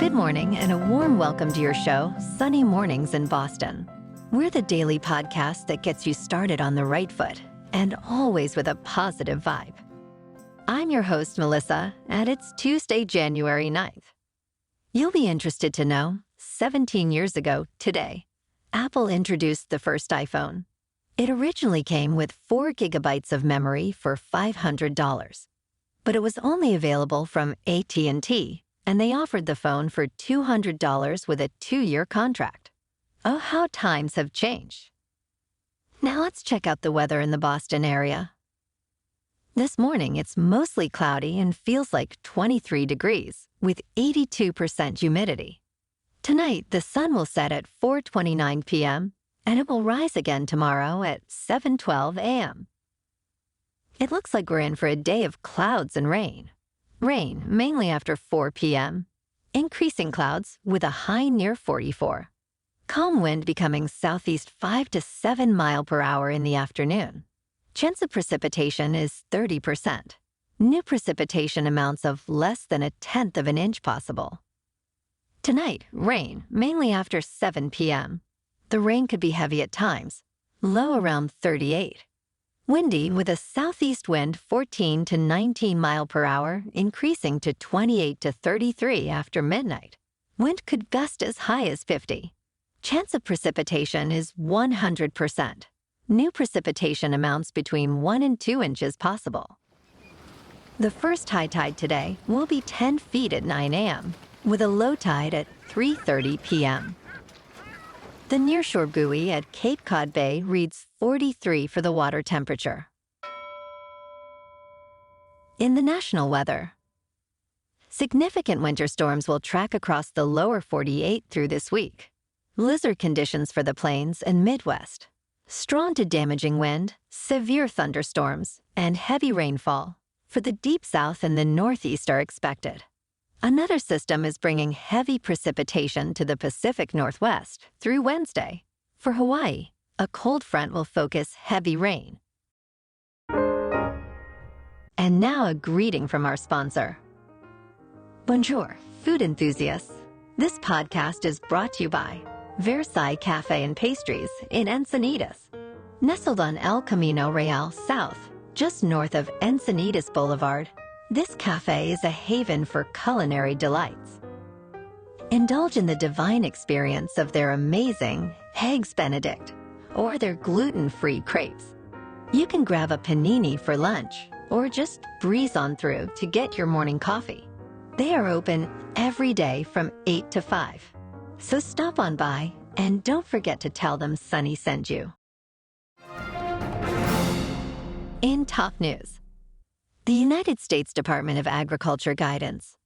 Good morning and a warm welcome to your show, Sunny Mornings in Boston. We're the daily podcast that gets you started on the right foot and always with a positive vibe. I'm your host, Melissa, and it's Tuesday, January 9th. You'll be interested to know, 17 years ago today, Apple introduced the first iPhone. It originally came with 4 gigabytes of memory for $500, but it was only available from AT&T, and they offered the phone for $200 with a 2-year contract. Oh, how times have changed. Now let's check out the weather in the Boston area. This morning, it's mostly cloudy and feels like 23 degrees, with 82% humidity. Tonight, the sun will set at 4:29 p.m., and it will rise again tomorrow at 7:12 a.m. It looks like we're in for a day of clouds and rain. Rain, mainly after 4 p.m. Increasing clouds with a high near 44. Calm wind becoming southeast 5 to 7 mile per hour in the afternoon. Chance of precipitation is 30%. New precipitation amounts of less than 1/10 of an inch possible. Tonight, rain, mainly after 7 p.m. The rain could be heavy at times, low around 38. Windy with a southeast wind 14 to 19 mile per hour, increasing to 28 to 33 after midnight. Wind could gust as high as 50. Chance of precipitation is 100%. New precipitation amounts between 1 and 2 inches possible. The first high tide today will be 10 feet at 9 a.m., with a low tide at 3:30 p.m. The nearshore buoy at Cape Cod Bay reads 43 for the water temperature. In the national weather, significant winter storms will track across the lower 48 through this week. Blizzard conditions for the plains and Midwest. Strong to damaging wind, severe thunderstorms, and heavy rainfall for the deep south and the northeast are expected. Another system is bringing heavy precipitation to the Pacific Northwest through Wednesday. For Hawaii, a cold front will focus heavy rain. And now a greeting from our sponsor. Bonjour, food enthusiasts. This podcast is brought to you by Versailles Cafe and Pastries in Encinitas. Nestled on El Camino Real South, just north of Encinitas Boulevard, this cafe is a haven for culinary delights. Indulge in the divine experience of their amazing Eggs Benedict or their gluten-free crepes. You can grab a panini for lunch or just breeze on through to get your morning coffee. They are open every day from 8 to 5. So stop on by and don't forget to tell them Sunny sent you. In top news, the United States Department of Agriculture guidance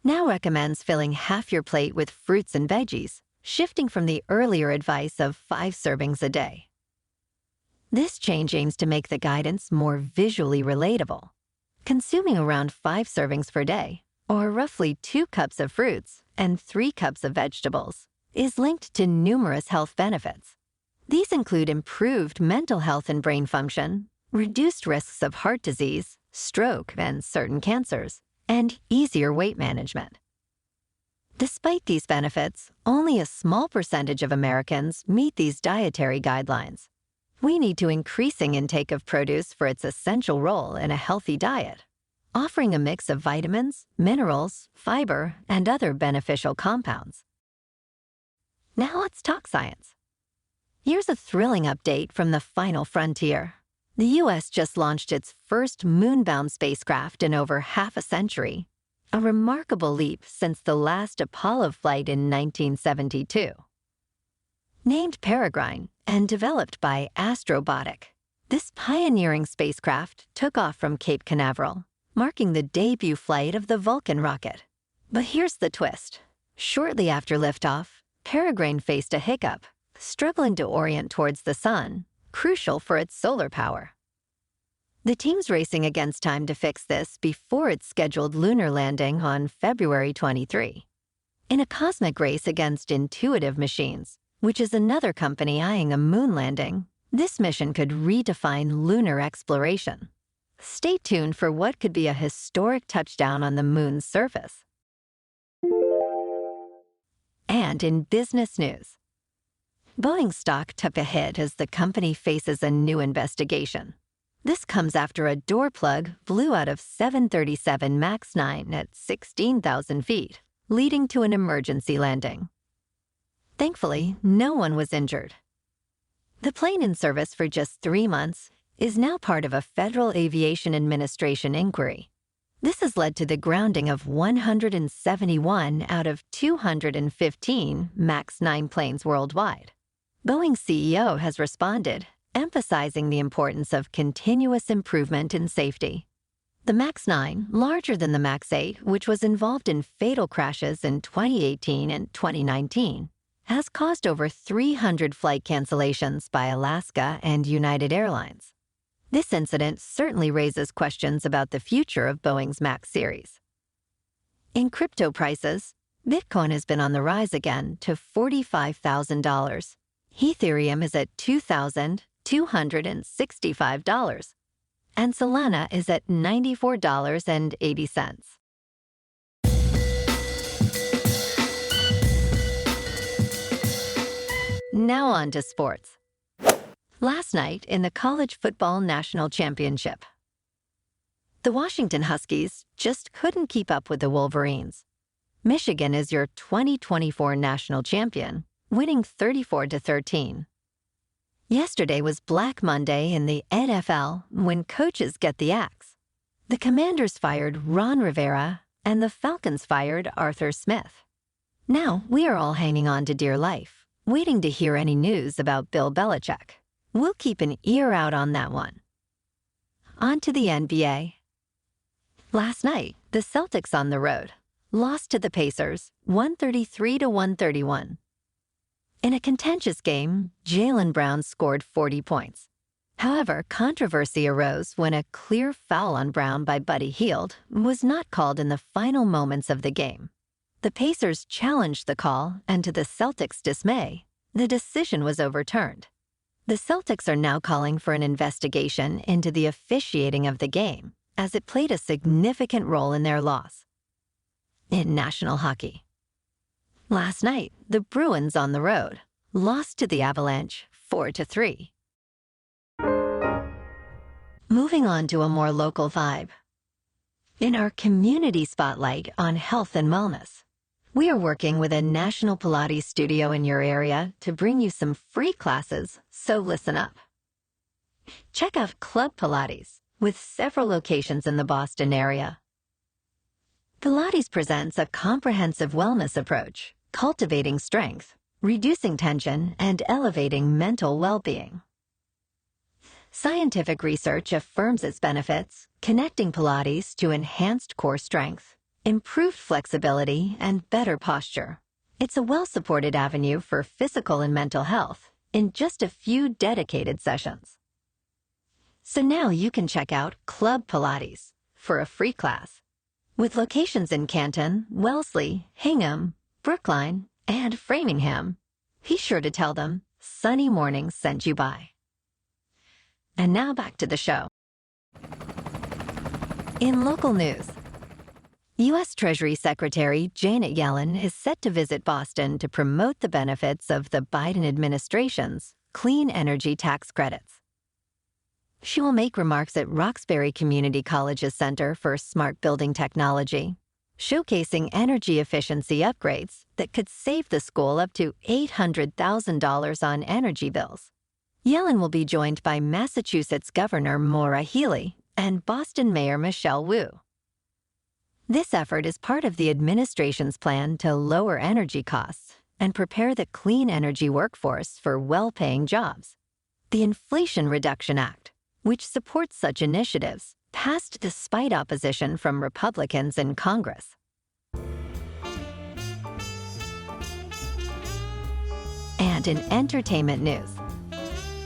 now recommends filling half your plate with fruits and veggies, shifting from the earlier advice of 5 servings a day. This change aims to make the guidance more visually relatable. Consuming around 5 servings per day, or roughly 2 cups of fruits and 3 cups of vegetables, is linked to numerous health benefits. These include improved mental health and brain function, reduced risks of heart disease, stroke, and certain cancers, and easier weight management. Despite these benefits, only a small percentage of Americans meet these dietary guidelines. We need to increasing intake of produce for its essential role in a healthy diet, offering a mix of vitamins, minerals, fiber, and other beneficial compounds. Now let's talk science. Here's a thrilling update from the final frontier. The U.S. just launched its first moon-bound spacecraft in over half a century, a remarkable leap since the last Apollo flight in 1972. Named Peregrine and developed by Astrobotic, this pioneering spacecraft took off from Cape Canaveral, marking the debut flight of the Vulcan rocket. But here's the twist. Shortly after liftoff, Peregrine faced a hiccup, struggling to orient towards the sun, crucial for its solar power. The team's racing against time to fix this before its scheduled lunar landing on February 23. In a cosmic race against Intuitive Machines, which is another company eyeing a moon landing, this mission could redefine lunar exploration. Stay tuned for what could be a historic touchdown on the moon's surface. And in business news, Boeing stock took a hit as the company faces a new investigation. This comes after a door plug blew out of 737 MAX 9 at 16,000 feet, leading to an emergency landing. Thankfully, no one was injured. The plane, in service for just 3 months, is now part of a Federal Aviation Administration inquiry. This has led to the grounding of 171 out of 215 MAX 9 planes worldwide. Boeing's CEO has responded, emphasizing the importance of continuous improvement in safety. The MAX 9, larger than the MAX 8, which was involved in fatal crashes in 2018 and 2019, has caused over 300 flight cancellations by Alaska and United Airlines. This incident certainly raises questions about the future of Boeing's MAX series. In crypto prices, Bitcoin has been on the rise again to $45,000. Ethereum is at $2,265, and Solana is at $94.80. Now on to sports. Last night in the College Football National Championship, the Washington Huskies just couldn't keep up with the Wolverines. Michigan is your 2024 national champion, winning 34-13. Yesterday was Black Monday in the NFL when coaches get the axe. The Commanders fired Ron Rivera and the Falcons fired Arthur Smith. Now we are all hanging on to dear life, waiting to hear any news about Bill Belichick. We'll keep an ear out on that one. On to the NBA. Last night, the Celtics on the road lost to the Pacers 133-131. In a contentious game, Jaylen Brown scored 40 points. However, controversy arose when a clear foul on Brown by Buddy Hield was not called in the final moments of the game. The Pacers challenged the call, and to the Celtics' dismay, the decision was overturned. The Celtics are now calling for an investigation into the officiating of the game, as it played a significant role in their loss. In national hockey, last night, the Bruins on the road lost to the Avalanche 4-3. Moving on to a more local vibe. In our community spotlight on health and wellness, we are working with a national Pilates studio in your area to bring you some free classes, so listen up. Check out Club Pilates, with several locations in the Boston area. Pilates presents a comprehensive wellness approach, cultivating strength, reducing tension, and elevating mental well-being. Scientific research affirms its benefits, connecting Pilates to enhanced core strength, improved flexibility, and better posture. It's a well-supported avenue for physical and mental health in just a few dedicated sessions. So now you can check out Club Pilates for a free class. With locations in Canton, Wellesley, Hingham, Brookline, and Framingham, be sure to tell them Sunny Mornings sent you by. And now back to the show. In local news, U.S. Treasury Secretary Janet Yellen is set to visit Boston to promote the benefits of the Biden administration's clean energy tax credits. She will make remarks at Roxbury Community College's Center for Smart Building Technology, showcasing energy efficiency upgrades that could save the school up to $800,000 on energy bills. Yellen will be joined by Massachusetts Governor Maura Healey and Boston Mayor Michelle Wu. This effort is part of the administration's plan to lower energy costs and prepare the clean energy workforce for well-paying jobs. The Inflation Reduction Act, which supports such initiatives, passed despite opposition from Republicans in Congress. And in entertainment news,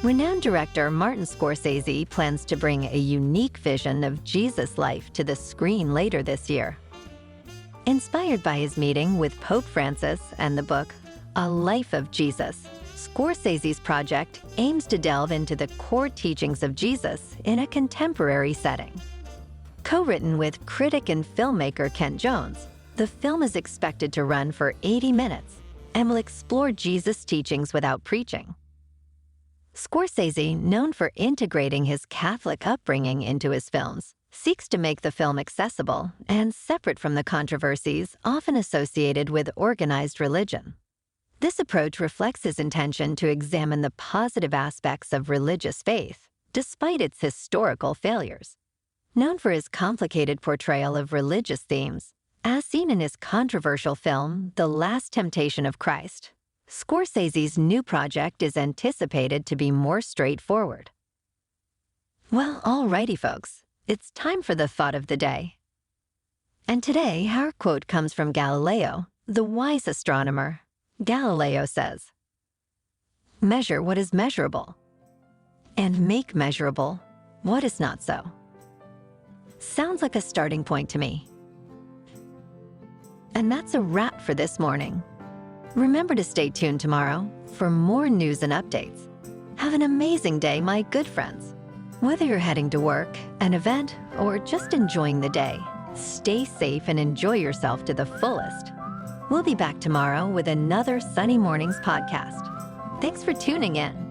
renowned director Martin Scorsese plans to bring a unique vision of Jesus' life to the screen later this year. Inspired by his meeting with Pope Francis and the book A Life of Jesus, Scorsese's project aims to delve into the core teachings of Jesus in a contemporary setting. Co-written with critic and filmmaker Kent Jones, the film is expected to run for 80 minutes and will explore Jesus' teachings without preaching. Scorsese, known for integrating his Catholic upbringing into his films, seeks to make the film accessible and separate from the controversies often associated with organized religion. This approach reflects his intention to examine the positive aspects of religious faith, despite its historical failures. Known for his complicated portrayal of religious themes, as seen in his controversial film, The Last Temptation of Christ, Scorsese's new project is anticipated to be more straightforward. Well, alrighty, folks. It's time for the thought of the day. And today, our quote comes from Galileo, the wise astronomer. Galileo says, "Measure what is measurable, and make measurable what is not so." Sounds like a starting point to me. And that's a wrap for this morning. Remember to stay tuned tomorrow for more news and updates. Have an amazing day, my good friends. Whether you're heading to work, an event, or just enjoying the day, stay safe and enjoy yourself to the fullest. We'll be back tomorrow with another Sunny Mornings podcast. Thanks for tuning in.